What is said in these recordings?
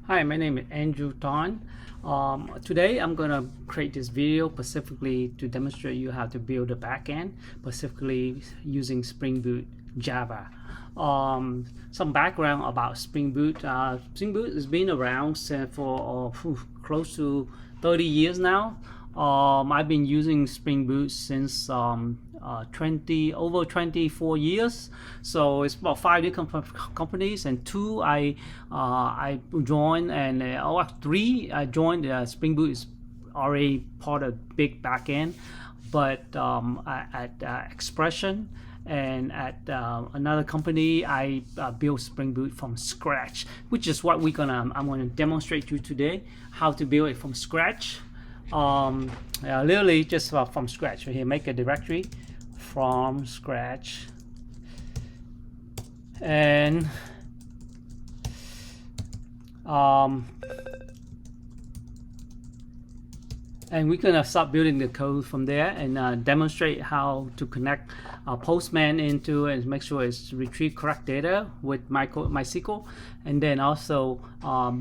Hi, my name is Andrew Don. Today I'm going to create this video specifically to demonstrate you how to build a backend, specifically using Spring Boot Java. Some background about Spring Boot. Spring Boot has been around for close to 30 years now. I've been using Spring Boot since over 24 years. So it's about 5 different companies, and 2 I joined, and 3 I joined. Spring Boot is already part of big backend, but at Expression and at another company, I built Spring Boot from scratch, which is what I'm gonna demonstrate to you today, how to build it from scratch. Literally just from scratch. Right here, make a directory from scratch, and we're gonna start building the code from there and demonstrate how to connect Postman into and make sure it's retrieve correct data with MySQL, and then also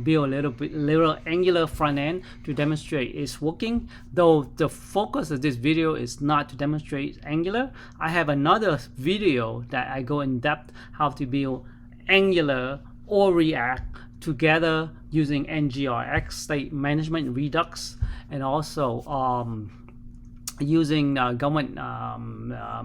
build a little Angular front end to demonstrate it's working. Though the focus of this video is not to demonstrate Angular, I have another video that I go in depth how to build Angular or React together using NGRX, state management Redux, and also using government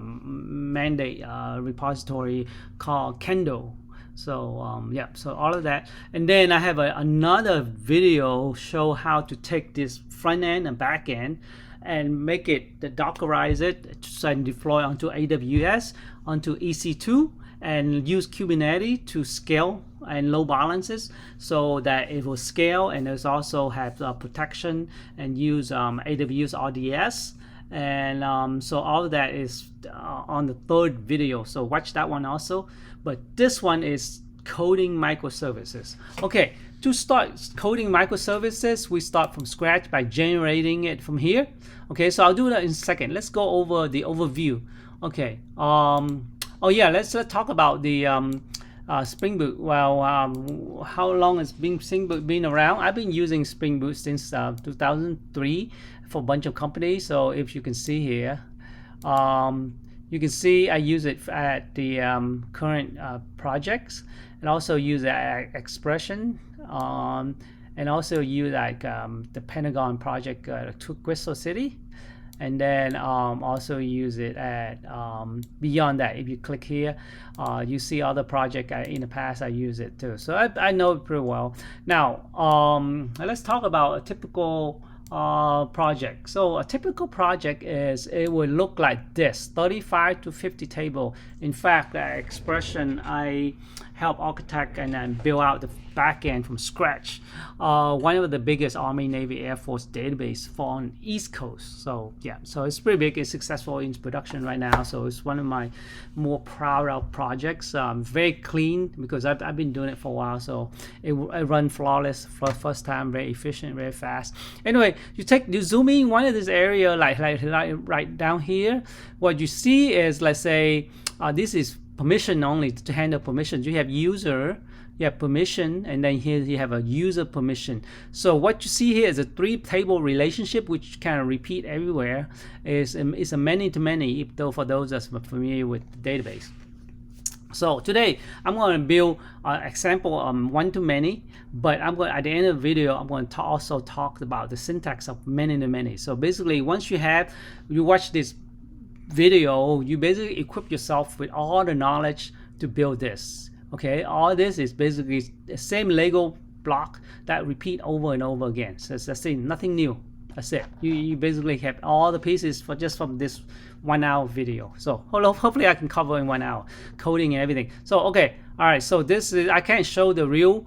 mandate repository called Kendo. So yeah, so all of that, and then I have another video show how to take this front end and back end and make it Dockerize it and deploy onto AWS, onto EC2, and use Kubernetes to scale and load balances so that it will scale, and there's also have protection and use AWS RDS. And so all of that is on the third video, so watch that one also. But this one is coding microservices. Okay, to start coding microservices, we start from scratch by generating it from here. Okay, so I'll do that in a second. Let's go over the overview. Okay, oh yeah, let's talk about the Spring Boot. Well, how long has Spring Boot been around? I've been using Spring Boot since 2003 for a bunch of companies. So if you can see here, you can see I use it at the current projects, and also use Expression, and also use like the Pentagon project to Crystal City, and then also use it at beyond that. If you click here, you see other project in the past I use it too, so I know it pretty well. Now let's talk about a typical project. So a typical project is, it would look like this: 35 to 50 table. In fact, that Expression, I help architect and then build out the backend from scratch. One of the biggest Army, Navy, Air Force database for on East Coast. So yeah, so it's pretty big. It's successful in production right now. So it's one of my more proud of projects. Very clean because I've been doing it for a while. So it run flawless for the first time, very efficient, very fast. Anyway, you zoom in one of this area like right down here. What you see is, let's say this is permission only, to handle permissions. You have user, you have permission, and then here you have a user permission. So what you see here is a 3-table relationship, which kind of repeat everywhere. It's a many-to-many, though, for those that's familiar with the database. So today I'm going to build an example one-to-many, but at the end of the video I'm going to also talk about the syntax of many-to-many. So basically, once you watch this video, you basically equip yourself with all the knowledge to build this. Okay, all this is basically the same Lego block that repeat over and over again. So that's it, nothing new. That's it. You basically have all the pieces from this 1 hour video. So hopefully I can cover in 1 hour coding and everything. So okay, all right. So this is, I can't show the real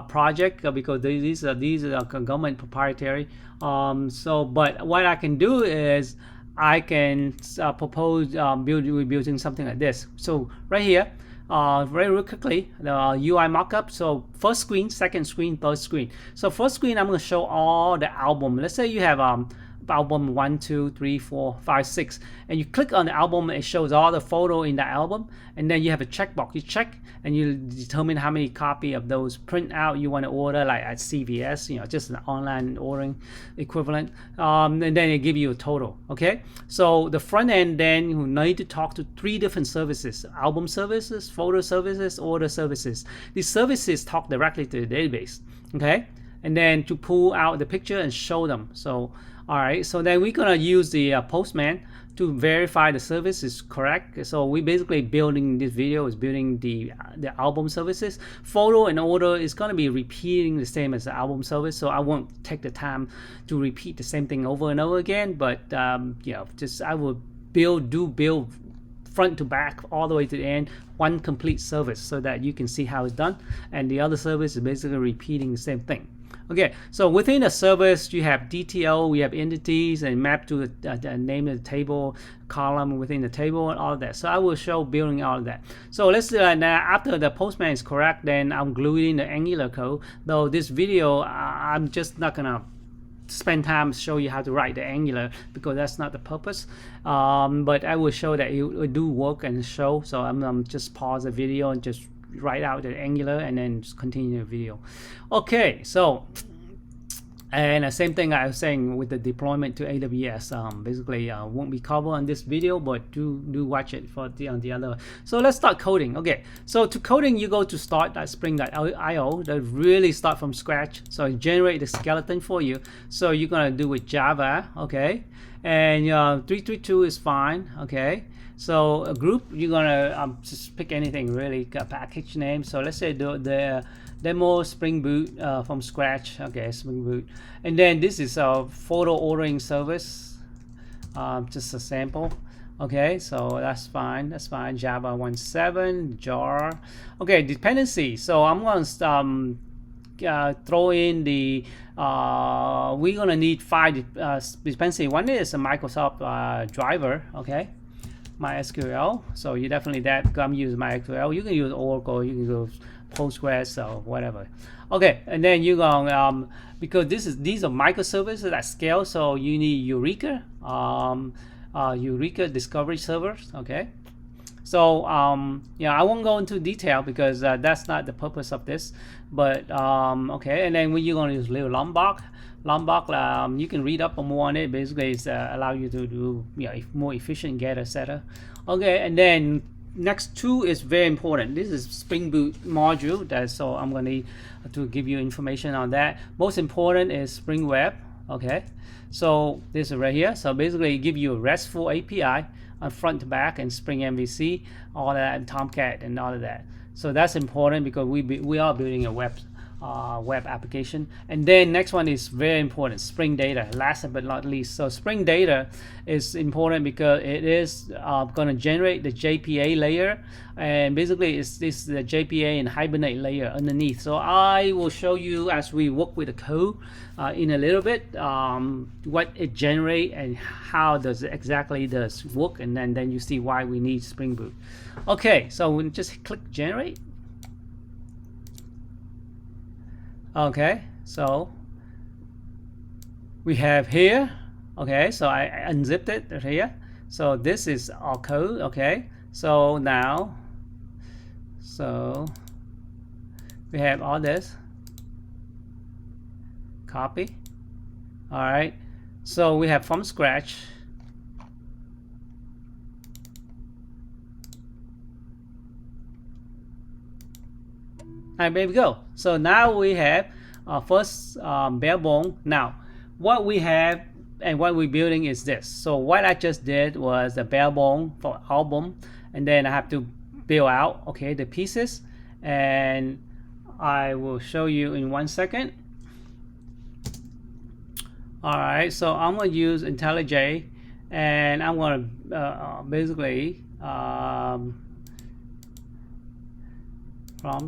project because these are government proprietary. But what I can do is I can propose building something like this. So right here, very quickly, the UI markup. So first screen, second screen, third screen. So first screen, I'm going to show all the album. Let's say you have album 1, 2, 3, 4, 5, 6, and you click on the album, it shows all the photo in the album, and then you have a checkbox. You check and you determine how many copy of those print out you want to order, like at CVS, just an online ordering equivalent, and then they give you a total. Okay, so the front end, then you need to talk to 3 different services: album services, photo services, order services. These services talk directly to the database. Okay, and then to pull out the picture and show them. So all right, so then we're gonna use the Postman to verify the service is correct. So we basically building this video is building the album services. Photo and order is gonna be repeating the same as the album service, so I won't take the time to repeat the same thing over and over again. But just I will build front to back all the way to the end, one complete service, so that you can see how it's done, and the other service is basically repeating the same thing. Okay, so within a service you have DTO, we have entities, and map to the name of the table, column within the table, and all of that. So I will show building all of that. So let's do that now. After the Postman is correct, then I'm gluing the Angular code. Though this video, I'm just not gonna spend time show you how to write the Angular, because that's not the purpose. But I will show that it do work and show. So I'm just pause the video and just write out the Angular and then just continue the video. Okay, so and the same thing I was saying with the deployment to AWS. Basically won't be covered on this video, but do watch it for on the other. So let's start coding. Okay, so to coding, you go to start.spring.io that really start from scratch. So it generate the skeleton for you. So you're gonna do with Java. Okay, and 332 is fine. Okay, so a group, you're gonna just pick anything really, a package name. So let's say the demo Spring Boot from scratch. Okay, Spring Boot, and then this is a photo ordering service, just a sample. Okay, so that's fine. Java 1.7 jar. Okay, dependency. So I'm gonna throw in the we're gonna need 5 dependency. One is a Microsoft driver. Okay, MySQL. So you definitely come use MySQL. You can use Oracle, you can use Postgres or whatever. Okay, and then you're going because these are microservices at scale, so you need Eureka, Eureka discovery servers. Okay, so I won't go into detail because that's not the purpose of this. But okay, and then when you're going to use little Lombok, you can read up more on it. Basically, it's allow you to do more efficient getter setter. Okay, and then next 2 is very important. This is Spring Boot module. So I'm going to need to give you information on that. Most important is Spring Web. Okay, so this is right here. So basically, it give you a RESTful API on front to back, and Spring MVC, all that, and Tomcat, and all of that. So that's important because we are building a web application. And then next one is very important, Spring Data, last but not least. So Spring Data is important because it is going to generate the JPA layer, and basically it's the JPA and Hibernate layer underneath. So I will show you as we work with the code in a little bit what it generate and how does it exactly does work, and then you see why we need Spring Boot. Okay, so we just click generate. Okay, so we have here. Okay, so I unzipped it here. So this is our code. Okay, so now, so we have all this. Copy. All right, so we have from scratch. And there we go. So now we have first bare bone. Now what we have and what we're building is this. So what I just did was the bare bone for album, and then I have to build out the pieces, and I will show you in 1 second. All right, so I'm going to use IntelliJ, and I'm going to basically from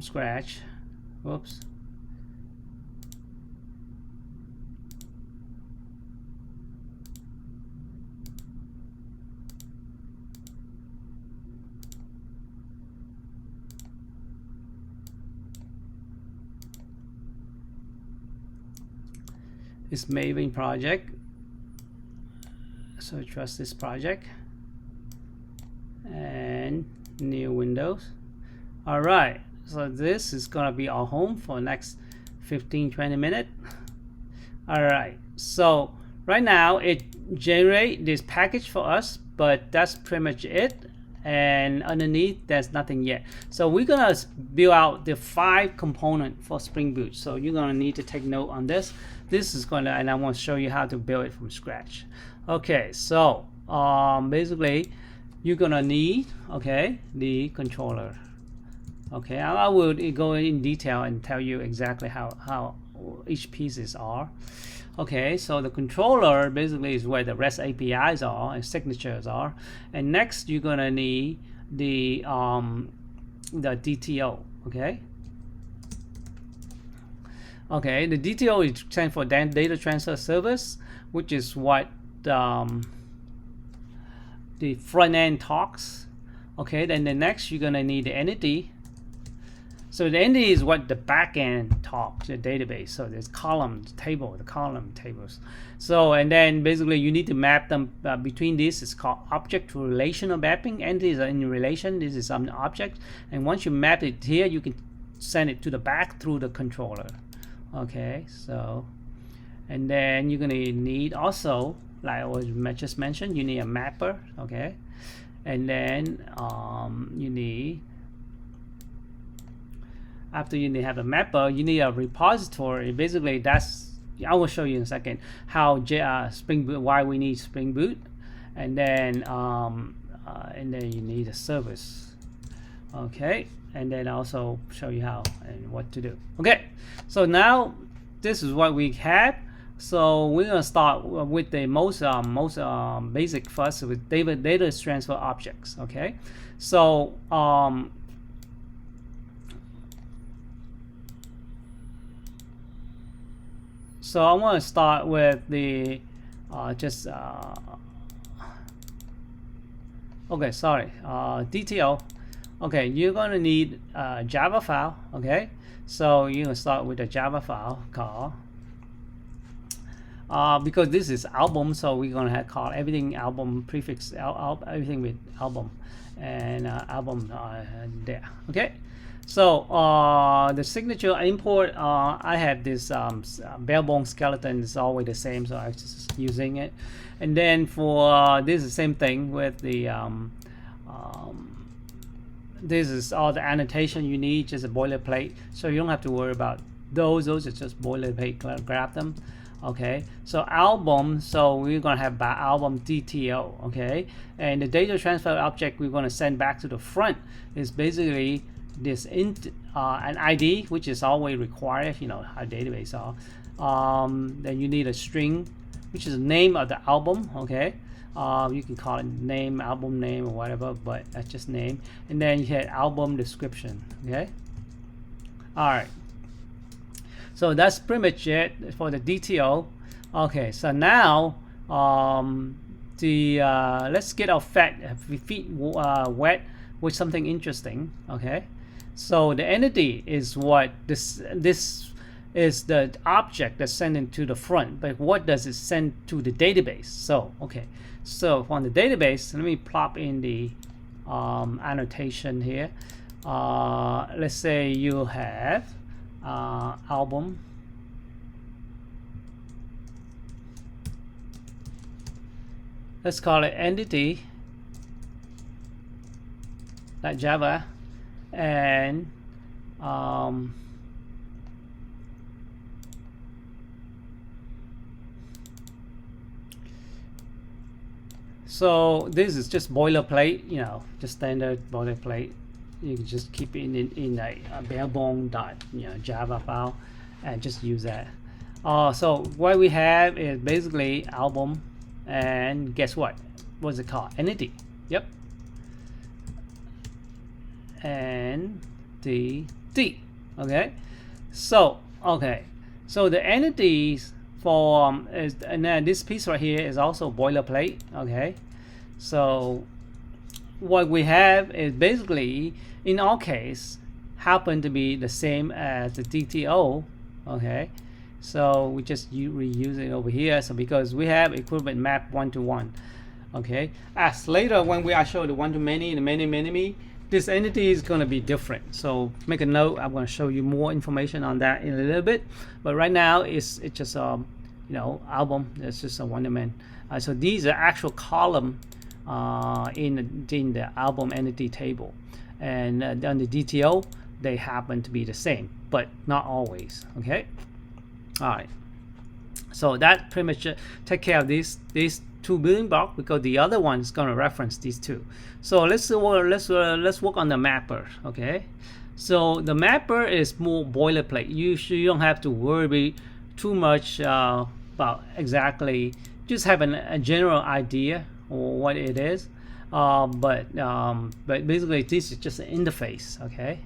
scratch. Whoops. It's Maven project. So trust this project and new Windows. All right, so this is gonna be our home for the next 15-20 minutes. All right, so right now it generate this package for us, but that's pretty much it. And underneath there's nothing yet. So we're gonna build out the 5 component for Spring Boot. So you're gonna need to take note on this. This is gonna, and I want to show you how to build it from scratch. Okay, so basically you're gonna need, okay, the controller. Okay, I will go in detail and tell you exactly how each pieces are. Okay, so the controller basically is where the REST APIs are and signatures are. And next you're gonna need the DTO. Okay. Okay, the DTO is stands for data transfer service, which is what the front end talks. Okay, then the next you're gonna need the entity. So the entity is what the back end talks, the database. So there's column table, the column tables. So and then basically you need to map them between these. It's called object to relational mapping. Entities are in relation. This is an object, and once you map it here, you can send it to the back through the controller. Okay, so and then you're gonna need also, like I was just mentioned, you need a mapper. Okay, and then you need, after you have a mapper, you need a repository. Basically, that's, I will show you in a second how Spring Boot, why we need Spring Boot, and then you need a service. Okay, and then also show you how and what to do. Okay, so now this is what we have. So we're gonna start with the most basic first with data transfer objects. Okay, so so I want to start with the okay, sorry, DTO. Okay, you're gonna need a Java file. Okay, so you're gonna start with a Java file called because this is album, so we're gonna have called everything album prefix everything with album and album there. Okay, so the signature import, I have this bare bone skeleton. It's always the same, so I'm just using it. And then for this is the same thing with the this is all the annotation you need, just a boilerplate, so you don't have to worry about those are just boilerplate, grab them. Okay, so album, so we're gonna have by album DTO. Okay, and the data transfer object we're gonna send back to the front is basically this int an ID, which is always required, you know how database are. Then you need a string, which is the name of the album. Okay, you can call it name, album name, or whatever, but that's just name. And then you hit album description. Okay, all right, so that's pretty much it for the DTO. Okay, so now let's get our feet wet with something interesting. Okay, so the entity is what this is the object that's sent into the front, but what does it send to the database? So okay, so on the database, let me plop in the annotation here. Let's say you have album, let's call it entity, like Java, and so this is just boilerplate, you know, just standard boilerplate. You can just keep it in a bare bone Java file and just use that. So what we have is basically album, and guess what? What's it called? Entity. Yep. And D. Okay. So okay. So the entities for is, and then this piece right here is also boilerplate. Okay. So what we have is basically, in our case, happen to be the same as the DTO. Okay, So we just reuse it over here. So because we have equivalent map 1-to-1. Okay, as later when I show the one-to-many and the many-many, this entity is going to be different. So make a note. I'm going to show you more information on that in a little bit. But right now it's just you know, album. It's just a one-to-many. So these are actual column in the album entity table, and on the DTO they happen to be the same, but not always. Okay. All right. So that pretty much take care of these two building blocks, because the other one is going to reference these two. So let's work on the mapper. Okay. So the mapper is more boilerplate. You don't have to worry too much about exactly. Just have a general idea or what it is. But basically this is just an interface. Okay.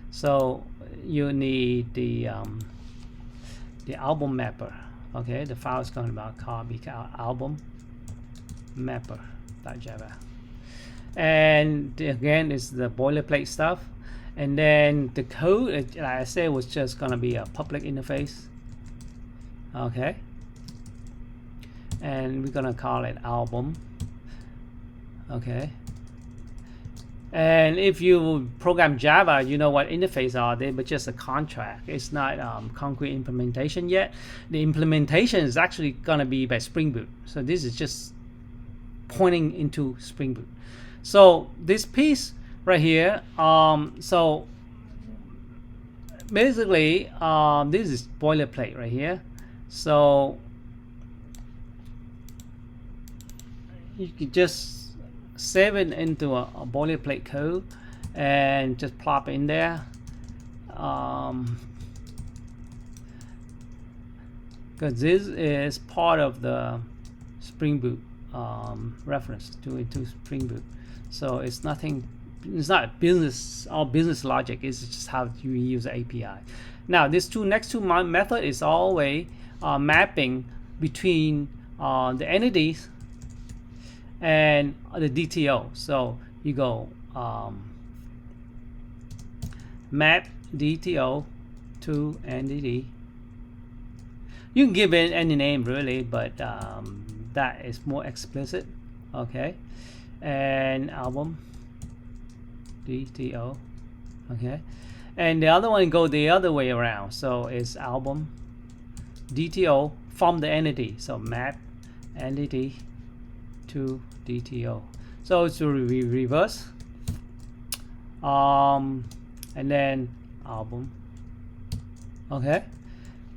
So you need the album mapper. Okay, the file is going to be called album mapper.java, and again it's the boilerplate stuff. And then the code, like I said, was just going to be a public interface. Okay, and we're going to call it album. Okay. And if you program Java, you know what interface are they, but just a contract. It's not concrete implementation yet. The implementation is actually going to be by Spring Boot. So this is just pointing into Spring Boot. So this piece right here, so basically this is boilerplate right here. So you could just save it into a boilerplate code and just plop it in there. Because this is part of the Spring Boot reference into Spring Boot. So it's nothing. It's not business or business logic. It's just how you use the API. Now this next two method is always mapping between the entities and the DTO. So you go map DTO to entity. You can give it any name really, but that is more explicit. Okay, and album DTO. Okay, and the other one go the other way around. So it's album DTO from the entity. So map entity to DTO. So it's to reverse. And then album. Okay.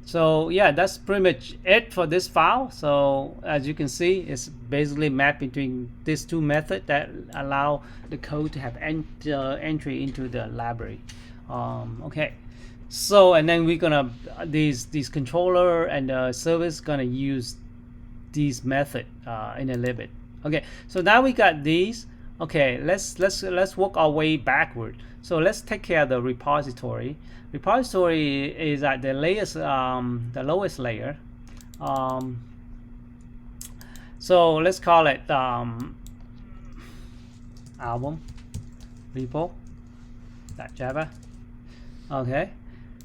So yeah, that's pretty much it for this file. So as you can see, it's basically mapped between these two methods that allow the code to have entry into the library. Okay. So and then we're gonna these controller and the service gonna use these method in a little bit. Okay, so now we got these. Okay, let's work our way backward. So let's take care of the repository. Repository is at the lowest layer. So let's call it album repo.java. Okay,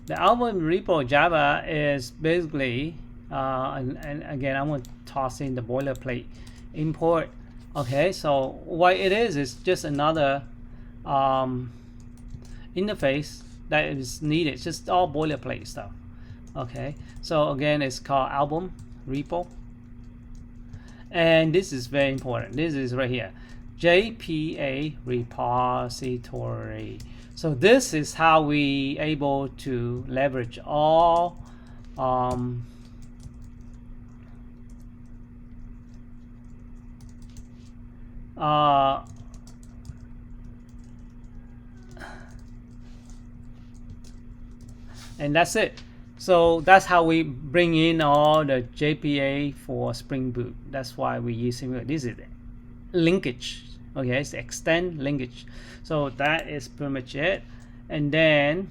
the album repo Java is basically and again I'm going to toss in the boilerplate import. Okay, so what it is just another interface that is needed. It's just all boilerplate stuff. Okay, so again it's called album repo, and this is very important. This is right here, JPA repository. So this is how we able to leverage all and that's it. So that's how we bring in all the JPA for Spring Boot. That's why we're using this is linkage. Okay, it's extend linkage. So that is pretty much it. And then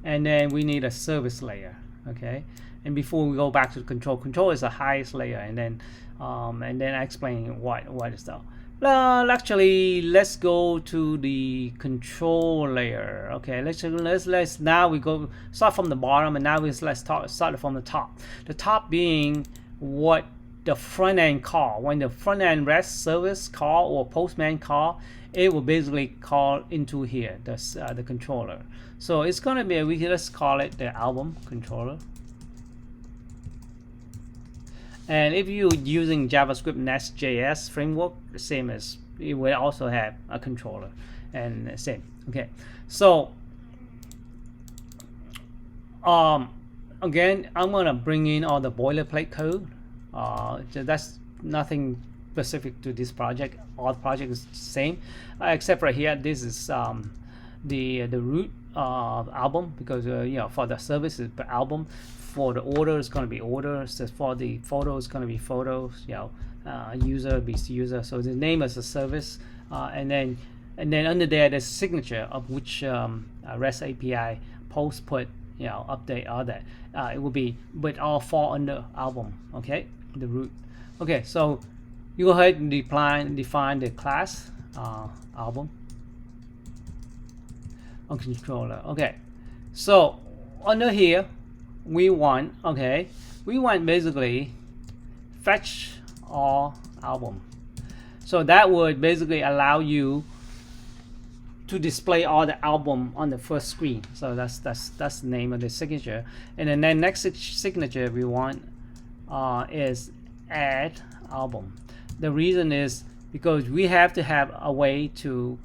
we need a service layer. Okay, and before we go back to the control is the highest layer, and then I explain what is the Well, actually, let's go to the control layer. Okay, let's now we go start from the bottom, and now let's start from the top. The top being what the front end call. When the front end REST service call or Postman call, it will basically call into here the controller. So it's gonna be let's call it the album controller. And if you're using JavaScript Nest.js framework, the same as it will also have a controller and same. Okay, so again, I'm gonna bring in all the boilerplate code. That's nothing specific to this project. All the project is the same, except right here. This is the root album, because you know, for the service is the album. For the order, it's going to be orders. For the photo, it's going to be photos. You know, user be user. So the name is the service, and then under there, there's signature of which REST API post, put, you know, update, all that. It will be, but all fall under album. Okay, the root. Okay, so you go ahead and define the class album on controller. Okay, so under here we want basically fetch all album. So that would basically allow you to display all the album on the first screen. So that's the name of the signature. And then the next signature we want is add album. The reason is because we have to have a way to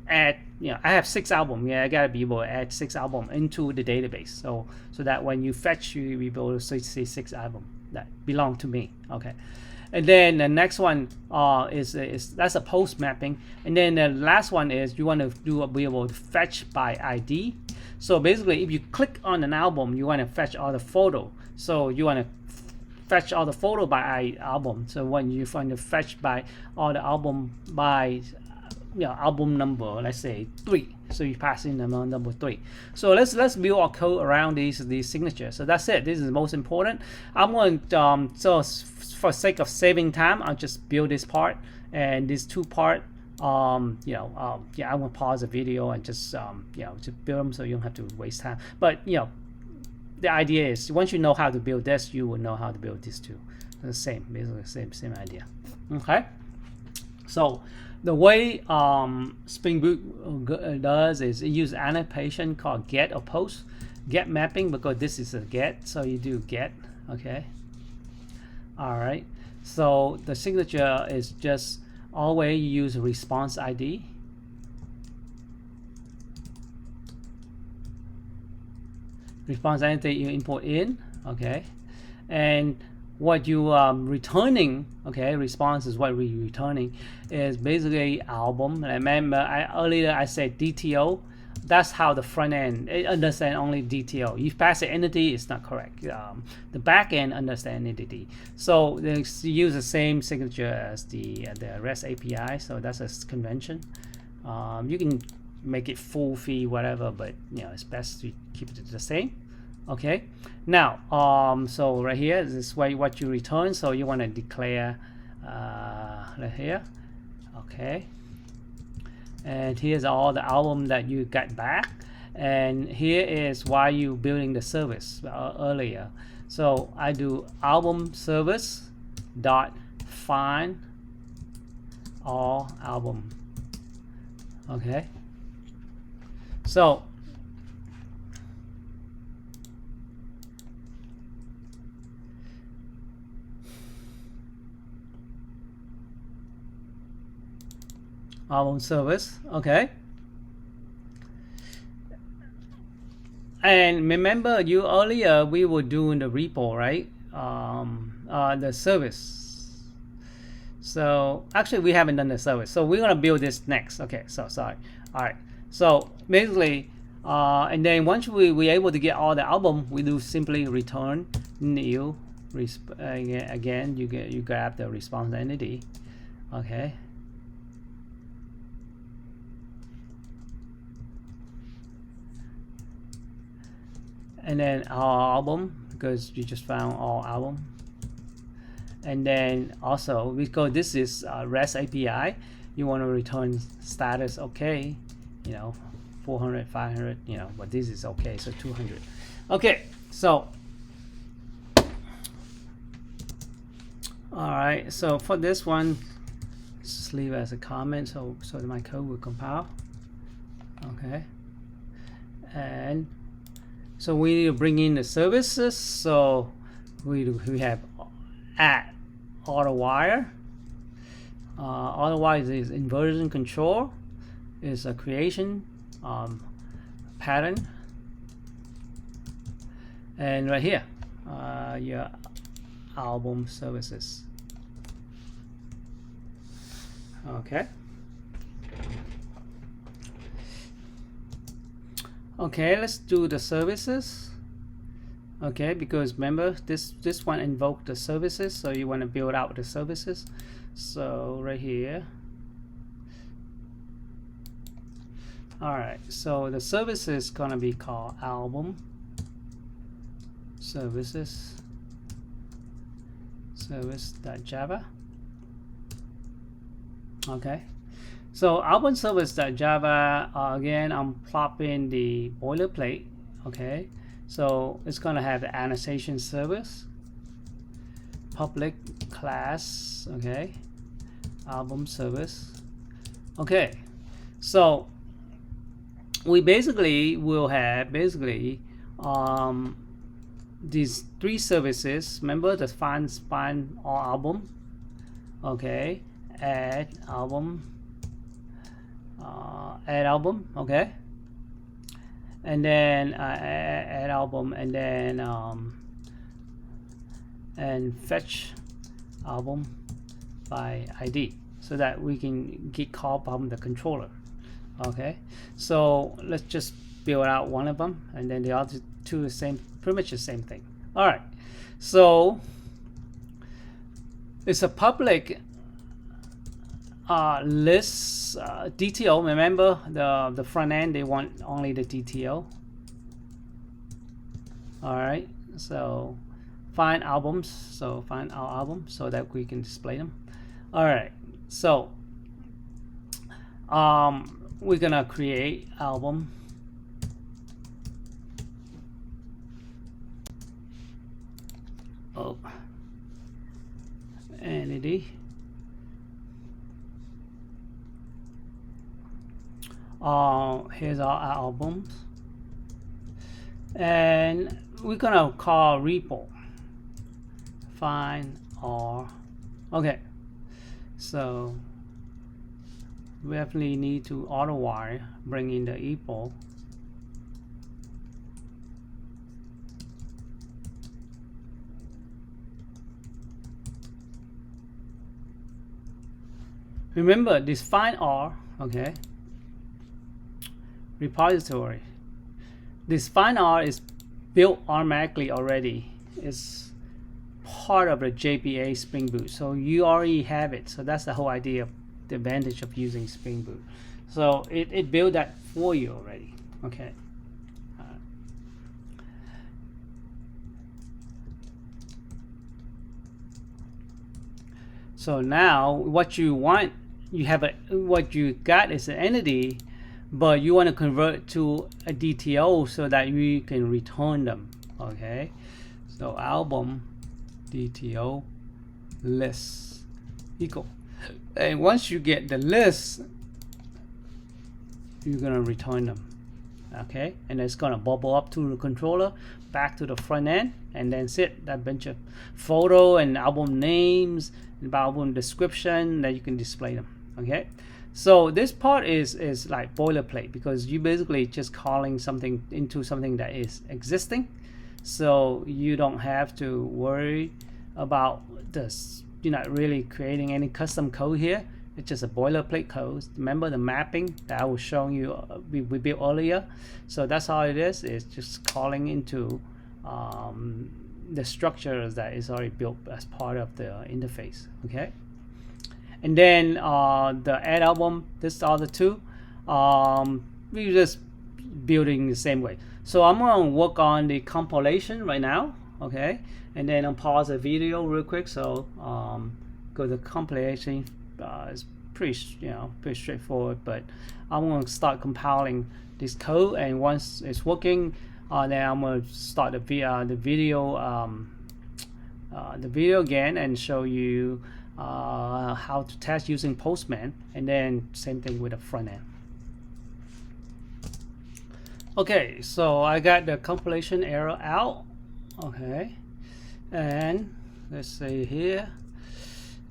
add, you know, I have 6 albums. Yeah, I gotta be able to add 6 albums into the database. So that when you fetch, you will be able to see 6 albums that belong to me. Okay. And then the next one is that's a post mapping. And then the last one is you want to be able to fetch by ID. So basically, if you click on an album, you want to fetch all the photo. So you want to fetch all the photo by album. So when you find the fetch by all the album by, you know, album number, let's say 3. So you pass in the number 3. So let's build our code around these signatures. So that's it. This is the most important. I'm going to, so for sake of saving time, I'll just build this part and this 2 part. Yeah, I'm gonna pause the video and just to build them so you don't have to waste time. But you know, the idea is once you know how to build this, you will know how to build this too. The same, basically same idea. Okay. So the way Spring Boot does is it uses annotation called get or post. Get mapping, because this is a get, so you do get. Okay. All right. So the signature is just always use response ID. Response ID you import in. Okay. And what you returning, okay, response is what we're returning, is basically album. Remember, earlier I said DTO. That's how the front end understand only DTO. If you pass the entity, it's not correct. The back end understand entity. So they use the same signature as the REST API. So that's a convention. You can make it full fee, whatever, but you know, it's best to keep it the same. Okay. Now, so right here, this is what you return. So you want to declare right here. Okay. And here's all the album that you got back. And here is why you building the service earlier. So I do album service dot find all album. Okay. So album service. Okay. And remember, you earlier we were doing the repo, right? The service. So actually we haven't done the service, so we're gonna build this next. Okay, so sorry. All right, so basically and then once we're able to get all the album, we do simply return new again you grab the response entity. Okay. And then our album, because you just found all album. And then also because this is REST API, you want to return status okay, 400, 500, but this is okay, so 200. Okay, so all right, so for this one, just leave as a comment so that my code will compile. Okay, and so we need to bring in the services. So we have add auto wire. Auto wire is inversion control, is a creation pattern, and right here your album services. Okay. Okay, let's do the services. Okay, because remember this one invoked the services, so you want to build out the services. So right here. All right, so the service is gonna be called album services service.java. Okay, so album service.java, again I'm plopping the boilerplate. Okay, so it's gonna have the annotation service, public class, okay, album service. Okay, so we basically will have these three services. Remember the find all album, okay, add album, okay, and then add album, and then and fetch album by ID, so that we can get called from the controller. Okay, so let's just build out one of them, and then the other two is pretty much the same thing. All right, so it's a public list DTO. Remember the front end, they want only the DTO. All right, so find albums, so find our album so that we can display them. All right, so we're gonna create album entity. Here's our albums, and we're gonna call repo find all. Okay, so we definitely need to auto wire, bring in the repo. Remember this find all, okay, repository. This find all is built automatically already. It's part of the JPA Spring Boot, so you already have it. So that's the whole idea of the advantage of using Spring Boot. So it built that for you already. Okay. So now what you want, what you got is an entity, but you want to convert it to a DTO so that you can return them. Okay, so album DTO list equal, and once you get the list, you're gonna return them. Okay, and it's gonna bubble up to the controller, back to the front end, and then sit that bunch of photo and album names and album description that you can display them. Okay, so this part is like boilerplate, because you basically just calling something into something that is existing, so you don't have to worry about this. You're not really creating any custom code here. It's just a boilerplate code. Remember the mapping that I was showing you we built earlier? So that's all it is. It's just calling into the structures that is already built as part of the interface. Okay, and then the add album, this are the two. We're just building the same way. So I'm going to work on the compilation right now. okay, and then I'll pause the video real quick. So go to compilation. It's pretty pretty straightforward, but I'm going to start compiling this code, and once it's working, then I'm going to start the video again and show you how to test using Postman, and then same thing with the front end. Okay, so I got the compilation error out. Okay, and let's say here,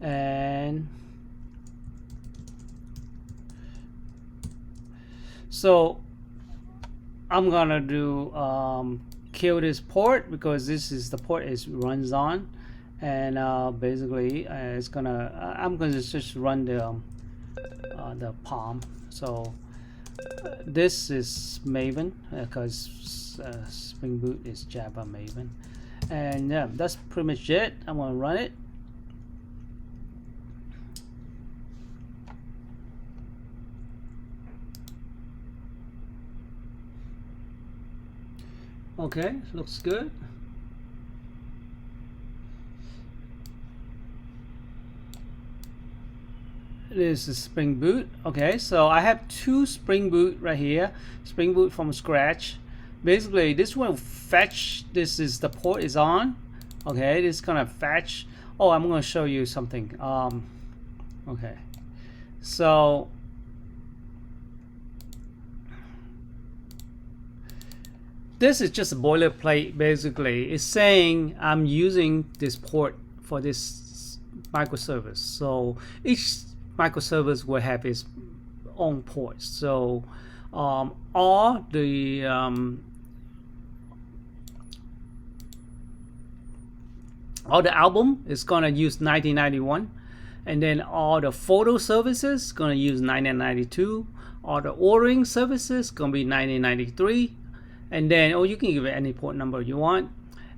and so I'm gonna do kill this port, because this is the port it runs on, and basically it's gonna I'm gonna just run the POM. So this is Maven, because Spring Boot is Java Maven, and yeah, that's pretty much it. I'm gonna run it. Okay, looks good. This is Spring Boot. Okay, so I have two Spring Boot right here. Spring Boot from scratch. Basically, this one fetch. This is the port is on. Okay, this gonna fetch. Oh, I'm gonna show you something. Okay, so this is just a boilerplate. Basically, it's saying I'm using this port for this microservice. So each microservice will have its own ports. So all the album is gonna use 1991, and then all the photo services gonna use 1992. All the ordering services gonna be 1993. And then, you can give it any port number you want.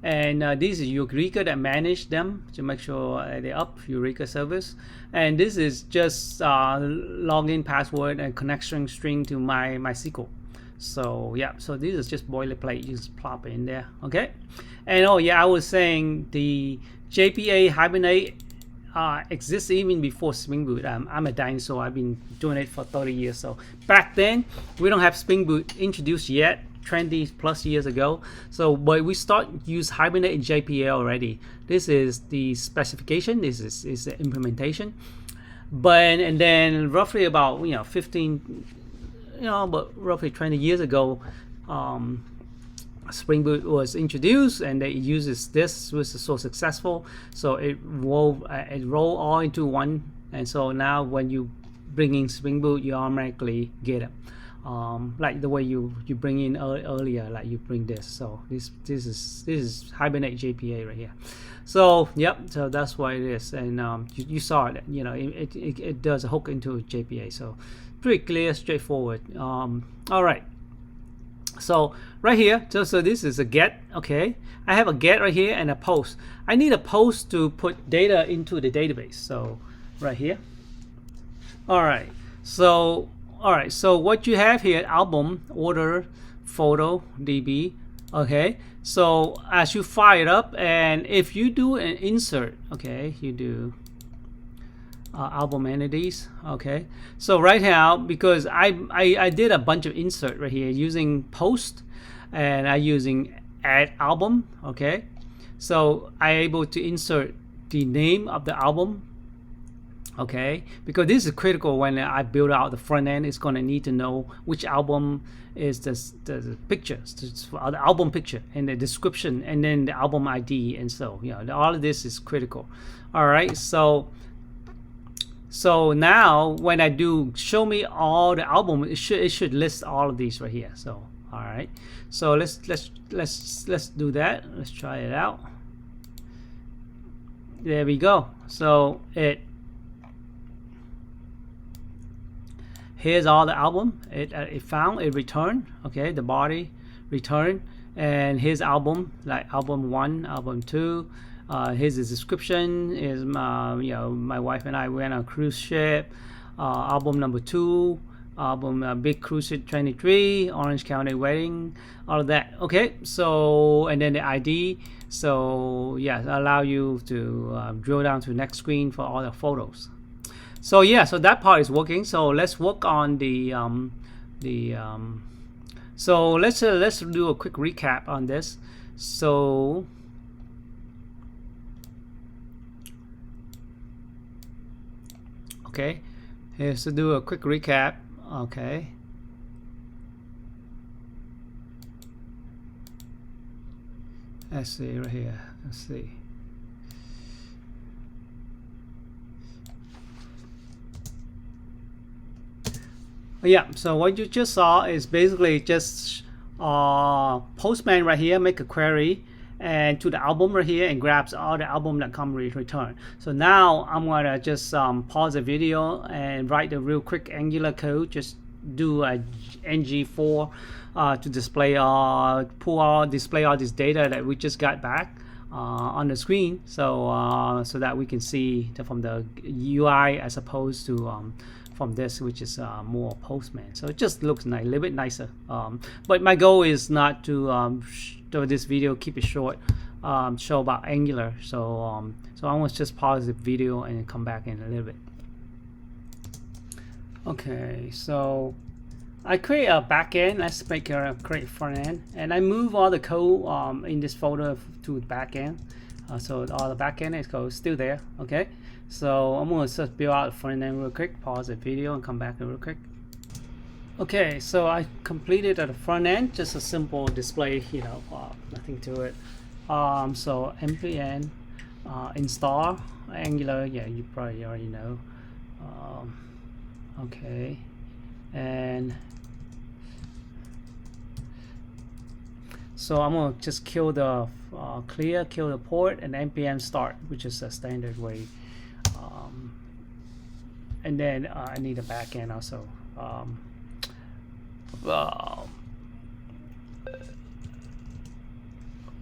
And this is Eureka that manage them to make sure they're up, Eureka service. And this is just login password and connection string to my MySQL. So yeah, so this is just boilerplate. You just plop it in there, okay? And oh yeah, I was saying the JPA Hibernate exists even before Spring Boot. I'm a dinosaur. I've been doing it for 30 years. So back then, we don't have Spring Boot introduced yet. 20 plus years ago. So but we start use Hibernate in JPA already. This is the specification. This is the implementation. But and then roughly about 15 but roughly 20 years ago, Spring Boot was introduced, and it uses this, was so successful, so it rolled all into one. And so now when you bring in Spring Boot, you automatically get it. Like the way you bring in earlier, like you bring this. So this is Hibernate JPA right here. So yep, so that's what it is. And you saw it, it does a hook into JPA. So pretty clear, straightforward. All right. So right here, so this is a get. Okay, I have a get right here and a post. I need a post to put data into the database. So right here. All right. So what you have here, album, order, photo, DB. Okay, so as you fire it up, and if you do an insert, okay, you do album entities. Okay, so right now, because I did a bunch of insert right here using post, and I using add album. Okay, so I able to insert the name of the album. Okay, because this is critical when I build out the front end. It's going to need to know which album is the picture, the album picture, and the description, and then the album ID, and so all of this is critical. All right, so now when I do show me all the album, it should list all of these right here. So all right, so let's do that. Let's try it out. There we go. So here's all the album. It found, it returned. Okay, the body returned, and his album, like album 1, album 2. Here's the description. Is my wife and I went on a cruise ship. Album number 2. album Big Cruise 23, Orange County Wedding, all of that. Okay, so and then the ID. So yeah, allow you to drill down to the next screen for all the photos. So yeah, so that part is working. So let's work on so let's do a quick recap on this. So okay, here's to do a quick recap. Okay, let's see right here. Let's see. Yeah, so what you just saw is basically just Postman right here, make a query and to the album right here and grabs all the album that come return. So now I'm gonna just pause the video and write the real quick Angular code. Just do a ng4 to display display all this data that we just got back on the screen, so so that we can see from the UI as opposed to from this, which is more Postman. So it just looks nice, a little bit nicer. But my goal is not to show this video, keep it short, show about Angular. So so I want to just pause the video and come back in a little bit. Okay, so I create a backend. Let's make a create front end, and I move all the code in this folder to the backend. So all the backend is code still there. Okay, so I'm going to just build out the front end real quick. Pause the video and come back real quick. Okay, so I completed the front end, just a simple display, you know, nothing to it. So npm install Angular. Yeah, you probably already know. Okay, and so I'm gonna just kill the kill the port and npm start, which is a standard way. And then I need a backend also.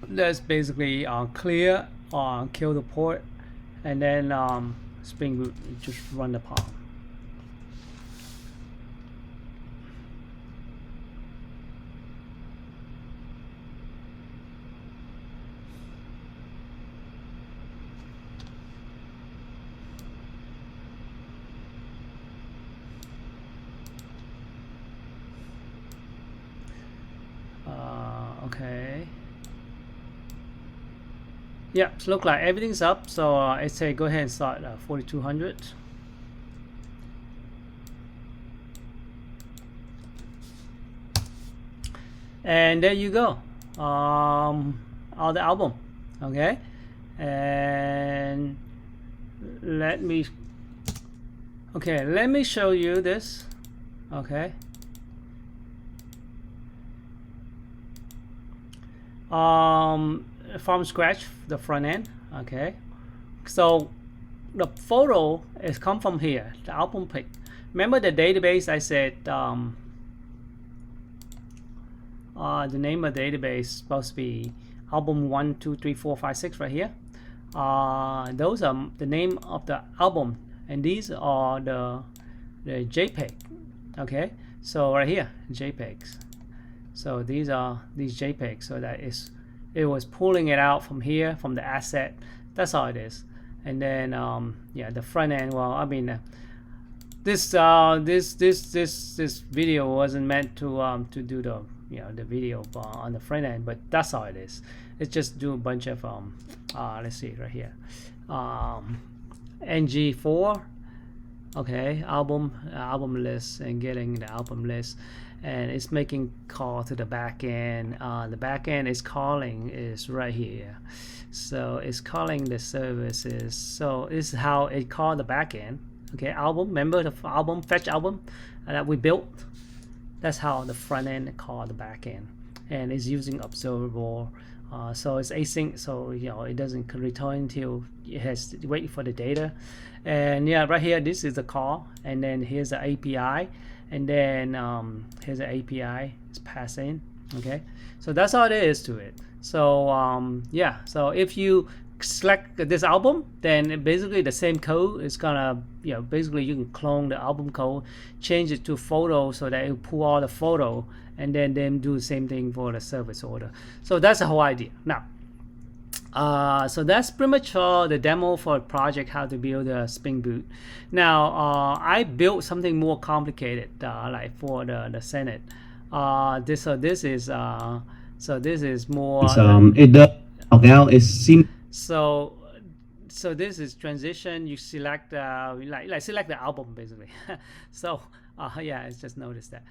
That's basically clear, kill the port, and then Spring Boot just run the palm. Okay. Yeah, so look like everything's up. So I say go ahead and start 4200. And there you go. All the album. Okay. And let me show you this. Okay. From scratch, the front end. Okay, so the photo is come from here, the album pic. Remember the database I said the name of the database is supposed to be album 1 2 3 4 5 6 right here. Those are the name of the album, and these are the JPEG. Okay, so right here, JPEGs. So these are these JPEGs. So that is, it was pulling it out from here, from the asset. That's all it is. And then yeah, the front end. Well, I mean, this video wasn't meant to do the the video on the front end, but that's all it is. It's just do a bunch of let's see right here, ng4. Okay, album list, and getting the album list, and it's making call to the back end. The back end is calling is right here, so it's calling the services. So this is how it called the back end. Okay, album, remember the album, fetch album that we built. That's how the front end called the back end, and it's using observable. So it's async, so it doesn't return until it has to wait for the data. And yeah, right here this is the call, and then here's the API, and then here's the API is passed in. Okay, so that's all there is to it. So yeah, so if you select this album, then basically the same code is gonna, basically you can clone the album code, change it to photo so that it pull all the photo, and then do the same thing for the service order. So that's the whole idea. Now, so that's pretty much the demo for a project, how to build a Spring Boot. Now, I built something more complicated, like for the Senate. This is more. It does now is sim. So this is transition. You select like select the album basically. So yeah, I just noticed that.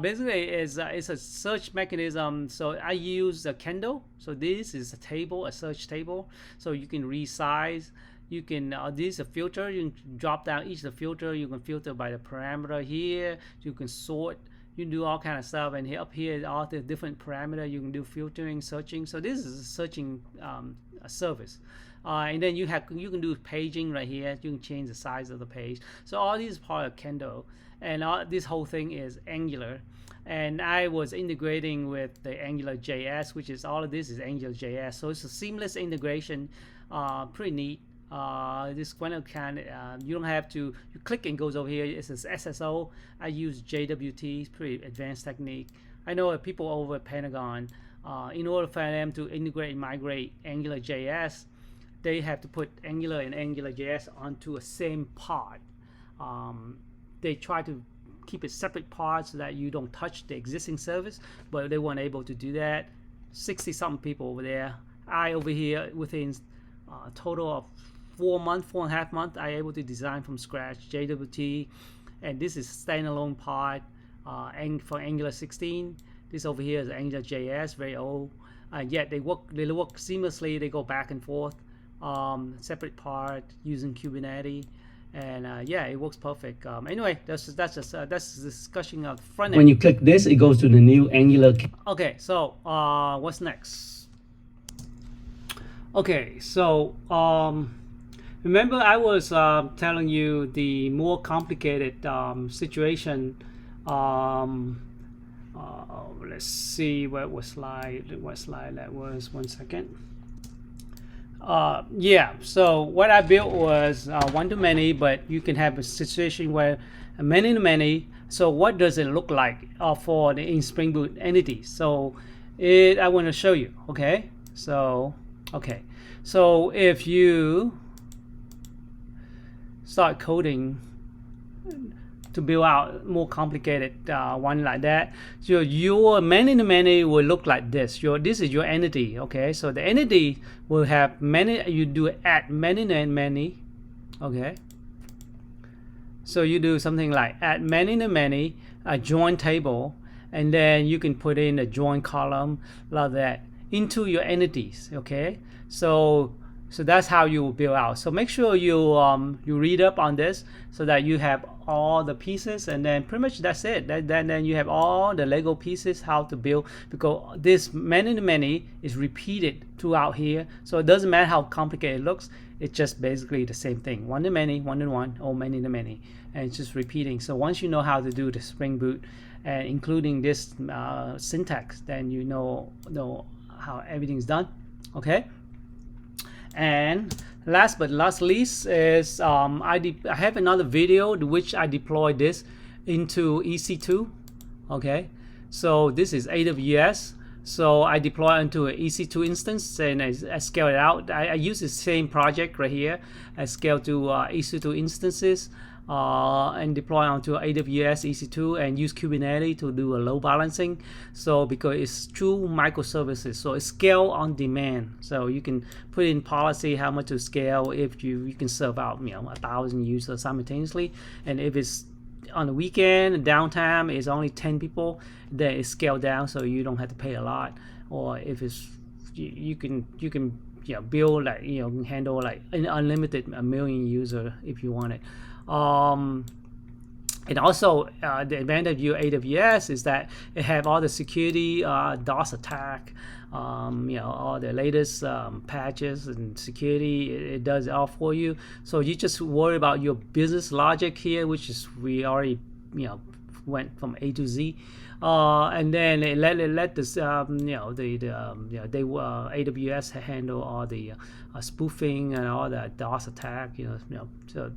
Basically it's a search mechanism. So I use a Kendo. So this is a table, a search table. So you can resize. You can this is a filter. You can drop down each of the filter. You can filter by the parameter here. You can sort. You can do all kind of stuff, and up here is all the different parameter. You can do filtering, searching. So this is a searching a service, and then you can do paging right here. You can change the size of the page. So all these is part of Kendo, and this whole thing is Angular. And I was integrating with the Angular JS, which is all of this is Angular JS. So it's a seamless integration, pretty neat. This kind you don't have to, you click and goes over here. It says SSO. I use JWT. It's pretty advanced technique. I know people over at Pentagon, in order for them to integrate and migrate Angular JS, they have to put Angular and Angular JS onto a same pod. They try to keep it separate pods so that you don't touch the existing service, but they weren't able to do that. 60-something people over there. I over here within a total of 4.5 months, I able to design from scratch JWT, and this is standalone pod for Angular 16. This over here is Angular JS, very old. Yet they work seamlessly. They go back and forth, separate part using Kubernetes, and yeah, it works perfect. Anyway, that's the discussion of front end. When you click this, it goes to the new Angular. Okay, so what's next? Okay, so remember I was telling you the more complicated situation. Let's see what slide that was. 1 second. Yeah, so what I built was one-to-many, but you can have a situation where many-to-many. So what does it look like for the in Spring Boot entities? So I want to show you. Okay, so if you start coding to build out more complicated one like that, so your many-to-many will look like this. This is your entity. Okay, so the entity will have many. You do add many-to-many. Okay, so you do something like add many-to-many, a join table, and then you can put in a join column like that into your entities. Okay, so that's how you will build out. So make sure you read up on this so that you have all the pieces, and then pretty much that's it. Then you have all the Lego pieces how to build, because this many-to-many is repeated throughout here. So it doesn't matter how complicated it looks. It's just basically the same thing: one-to-many, one-to-one, or many-to-many, and it's just repeating. So once you know how to do the Spring Boot, and including this syntax, then you know how everything's done. Okay. And last but not least is I have another video which I deployed this into EC2. Okay, so this is AWS. So I deploy into an EC2 instance, and I scale it out. I use the same project right here. I scale to EC2 instances and deploy onto AWS EC2 and use Kubernetes to do a load balancing. So because it's true microservices, so it's scale on demand. So you can put in policy how much to scale. If you can serve out 1,000 users simultaneously, and if it's on the weekend and downtime is only 10 people, then it's scaled down so you don't have to pay a lot. Or if it's you can build like can handle like an unlimited 1 million user if you want it. And also the advantage of your AWS is that it have all the security, DOS attack, all the latest patches and security. It does it all for you. So you just worry about your business logic here, which is we already went from A to Z, and then it let this AWS handle all the spoofing and all the DOS attack, so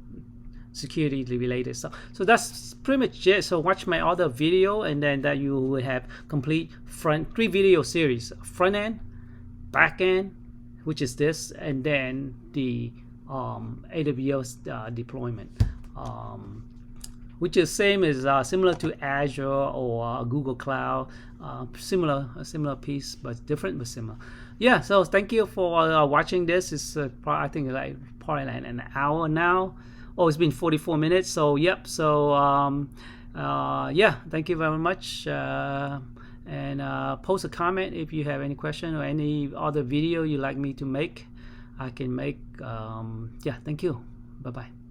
security related stuff. So that's pretty much it. So watch my other video, and then that you will have complete 3 video series: front end, back end, which is this, and then the AWS deployment, which is similar to Azure or Google Cloud, a similar piece, but different but similar. Yeah, so thank you for watching this. It's I think probably like an hour now. Oh, it's been 44 minutes. So yep. So yeah, thank you very much. And post a comment if you have any question or any other video you'd like me to make. I can make. Yeah, thank you. Bye bye.